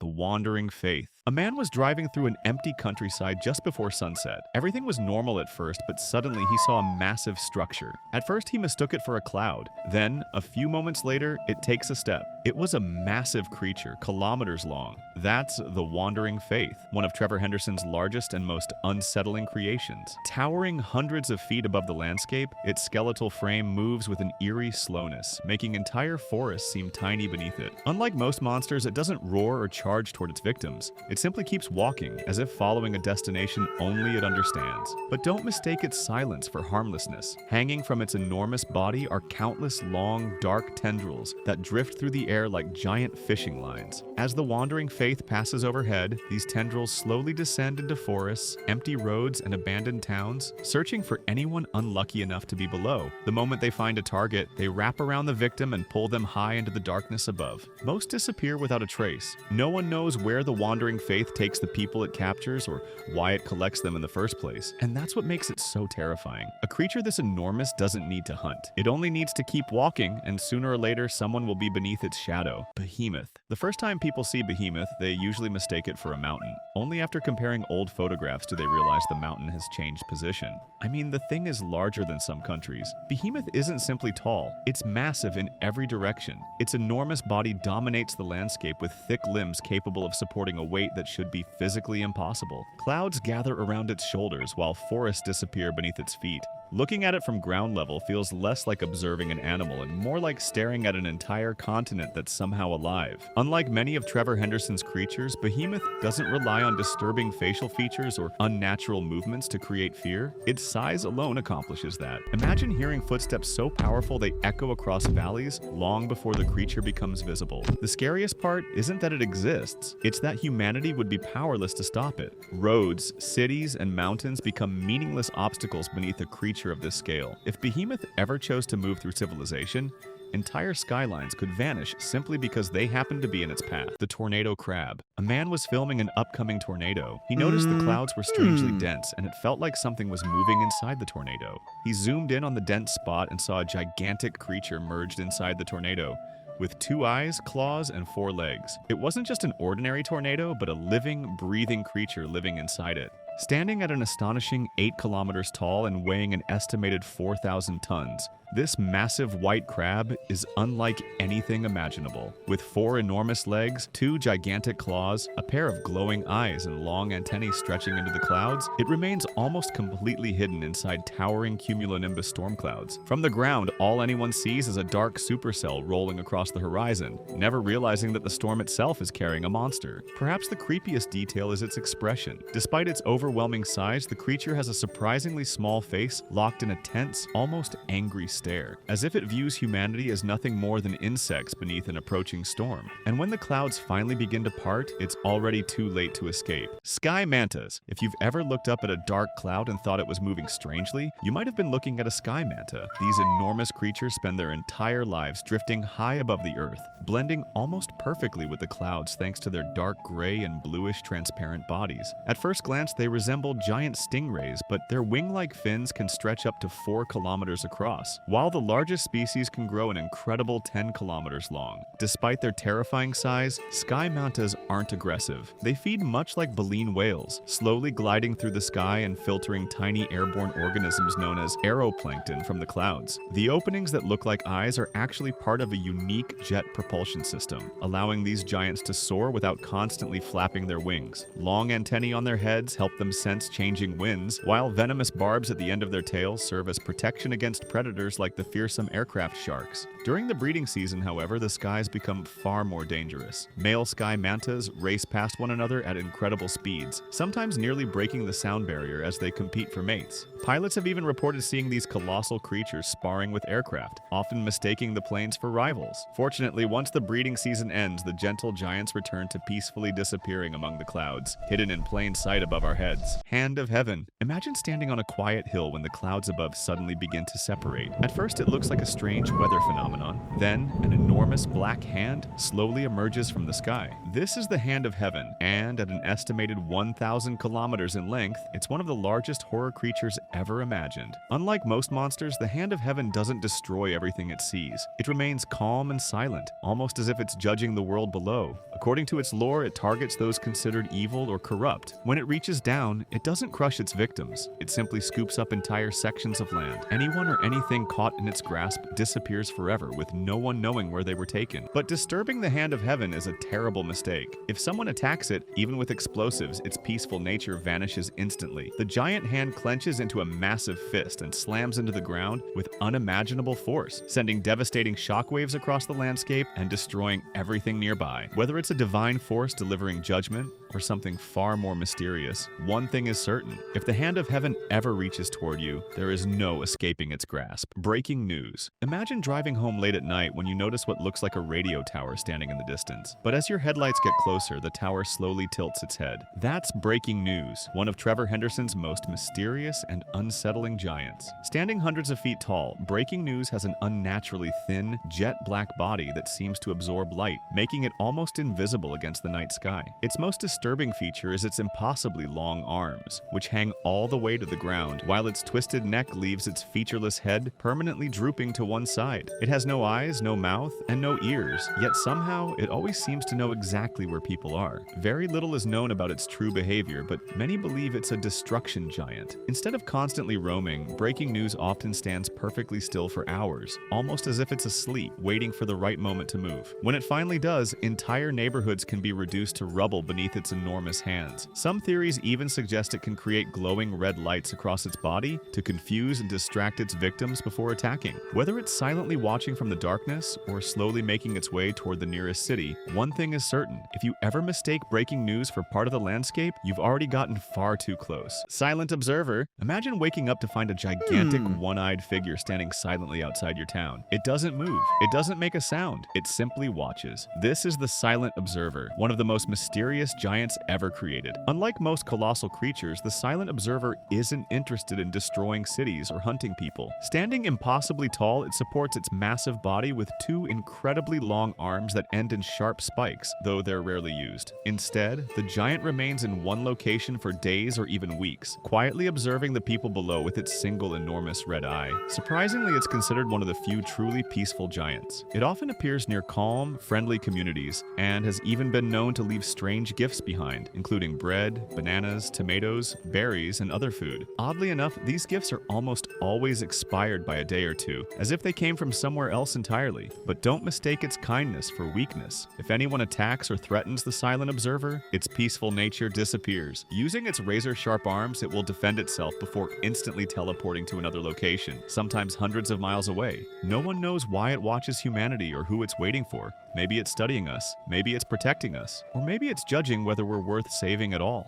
The Wandering Faith. A man was driving through an empty countryside just before sunset. Everything was normal at first, but suddenly he saw a massive structure. At first, he mistook it for a cloud. Then, a few moments later, it takes a step. It was a massive creature, kilometers long. That's the Wandering Faith, one of Trevor Henderson's largest and most unsettling creations. Towering hundreds of feet above the landscape, its skeletal frame moves with an eerie slowness, making entire forests seem tiny beneath it. Unlike most monsters, it doesn't roar or charge toward its victims. It simply keeps walking, as if following a destination only it understands. But don't mistake its silence for harmlessness. Hanging from its enormous body are countless long, dark tendrils that drift through the air like giant fishing lines. As the Wandering Faith passes overhead, these tendrils slowly descend into forests, empty roads, and abandoned towns, searching for anyone unlucky enough to be below. The moment they find a target, they wrap around the victim and pull them high into the darkness above. Most disappear without a trace. No one knows where the Wandering Faith takes the people it captures or why it collects them in the first place. And that's what makes it so terrifying. A creature this enormous doesn't need to hunt. It only needs to keep walking, and sooner or later someone will be beneath its shadow. Behemoth. The first time people see Behemoth, they usually mistake it for a mountain. Only after comparing old photographs do they realize the mountain has changed position. I mean, the thing is larger than some countries. Behemoth isn't simply tall, it's massive in every direction. Its enormous body dominates the landscape with thick limbs capable of supporting a weight that should be physically impossible. Clouds gather around its shoulders while forests disappear beneath its feet. Looking at it from ground level feels less like observing an animal and more like staring at an entire continent that's somehow alive. Unlike many of Trevor Henderson's creatures, Behemoth doesn't rely on disturbing facial features or unnatural movements to create fear. Its size alone accomplishes that. Imagine hearing footsteps so powerful they echo across valleys long before the creature becomes visible. The scariest part isn't that it exists, it's that humanity would be powerless to stop it. Roads, cities, and mountains become meaningless obstacles beneath a creature of this scale. If Behemoth ever chose to move through civilization, entire skylines could vanish simply because they happened to be in its path. The tornado crab. A man was filming an upcoming tornado. He noticed the clouds were strangely dense, and it felt like something was moving inside the tornado. He zoomed in on the dense spot and saw a gigantic creature merged inside the tornado, with 2 eyes, claws, and 4 legs. It wasn't just an ordinary tornado, but a living, breathing creature living inside it. Standing at an astonishing 8 kilometers tall and weighing an estimated 4,000 tons, this massive white crab is unlike anything imaginable. With 4 enormous legs, 2 gigantic claws, a pair of glowing eyes, and long antennae stretching into the clouds, it remains almost completely hidden inside towering cumulonimbus storm clouds. From the ground, all anyone sees is a dark supercell rolling across the horizon, never realizing that the storm itself is carrying a monster. Perhaps the creepiest detail is its expression. Despite its overwhelming size, the creature has a surprisingly small face locked in a tense, almost angry stare, as if it views humanity as nothing more than insects beneath an approaching storm. And when the clouds finally begin to part, it's already too late to escape. Sky mantas. If you've ever looked up at a dark cloud and thought it was moving strangely, you might have been looking at a sky manta. These enormous creatures spend their entire lives drifting high above the earth, blending almost perfectly with the clouds thanks to their dark gray and bluish transparent bodies. At first glance, they resemble giant stingrays, but their wing-like fins can stretch up to 4 kilometers across, while the largest species can grow an incredible 10 kilometers long. Despite their terrifying size, sky mantas aren't aggressive. They feed much like baleen whales, slowly gliding through the sky and filtering tiny airborne organisms known as aeroplankton from the clouds. The openings that look like eyes are actually part of a unique jet propulsion system, allowing these giants to soar without constantly flapping their wings. Long antennae on their heads help them sense changing winds, while venomous barbs at the end of their tails serve as protection against predators like the fearsome aircraft sharks. During the breeding season, however, the skies become far more dangerous. Male sky mantas race past one another at incredible speeds, sometimes nearly breaking the sound barrier as they compete for mates. Pilots have even reported seeing these colossal creatures sparring with aircraft, often mistaking the planes for rivals. Fortunately, once the breeding season ends, the gentle giants return to peacefully disappearing among the clouds, hidden in plain sight above our heads. Hand of heaven. Imagine standing on a quiet hill when the clouds above suddenly begin to separate. At first, it looks like a strange weather phenomenon. Then, an enormous black hand slowly emerges from the sky. This is the Hand of Heaven, and at an estimated 1,000 kilometers in length, it's one of the largest horror creatures ever imagined. Unlike most monsters, the Hand of Heaven doesn't destroy everything it sees. It remains calm and silent, almost as if it's judging the world below. According to its lore, it targets those considered evil or corrupt. When it reaches down, it doesn't crush its victims. It simply scoops up entire sections of land. Anyone or anything caught in its grasp disappears forever, with no one knowing where they were taken. But disturbing the Hand of Heaven is a terrible mistake. If someone attacks it, even with explosives, its peaceful nature vanishes instantly. The giant hand clenches into a massive fist and slams into the ground with unimaginable force, sending devastating shockwaves across the landscape and destroying everything nearby. Whether it's a divine force delivering judgment or something far more mysterious, one thing is certain: if the Hand of Heaven ever reaches toward you, there is no escaping its grasp. Breaking news. Imagine driving home late at night when you notice what looks like a radio tower standing in the distance. But as your headlights get closer, the tower slowly tilts its head. That's breaking news, one of Trevor Henderson's most mysterious and unsettling giants. Standing hundreds of feet tall, breaking news has an unnaturally thin, jet-black body that seems to absorb light, making it almost invisible against the night sky. Its most disturbing feature is its impossibly long arms, which hang all the way to the ground, while its twisted neck leaves its featureless head permanently drooping to one side. It has no eyes, no mouth, and no ears, yet somehow it always seems to know exactly where people are. Very little is known about its true behavior, but many believe it's a destruction giant. Instead of constantly roaming, breaking news often stands perfectly still for hours, almost as if it's asleep, waiting for the right moment to move. When it finally does, entire neighborhoods can be reduced to rubble beneath its enormous hands. Some theories even suggest it can create glowing red lights across its body to confuse and distract its victims before attacking. Whether it's silently watching from the darkness or slowly making its way toward the nearest city, one thing is certain: if you ever mistake breaking news for part of the landscape, you've already gotten far too close. Silent observer. Imagine waking up to find a gigantic one-eyed figure standing silently outside your town. It doesn't move. It doesn't make a sound. It simply watches. This is the silent observer, one of the most mysterious giants ever created. Unlike most colossal creatures, the silent observer isn't interested in destroying cities or hunting people. Standing impossibly tall, it supports its massive body with two incredibly long arms that end in sharp spikes, though they're rarely used. Instead, the giant remains in one location for days or even weeks, quietly observing the people below with its single enormous red eye. Surprisingly, it's considered one of the few truly peaceful giants. It often appears near calm, friendly communities, and has even been known to leave strange gifts behind, including bread, bananas, tomatoes, berries, and other food. Oddly enough, these gifts are almost always expired by a day or two, as if they came from somewhere else entirely. But don't mistake its kindness for weakness. If anyone attacks or threatens the silent observer, its peaceful nature disappears. Using its razor-sharp arms, it will defend itself before instantly teleporting to another location, sometimes hundreds of miles away. No one knows why it watches humanity or who it's waiting for. Maybe it's studying us, maybe it's protecting us, or maybe it's judging whether we're worth saving at all.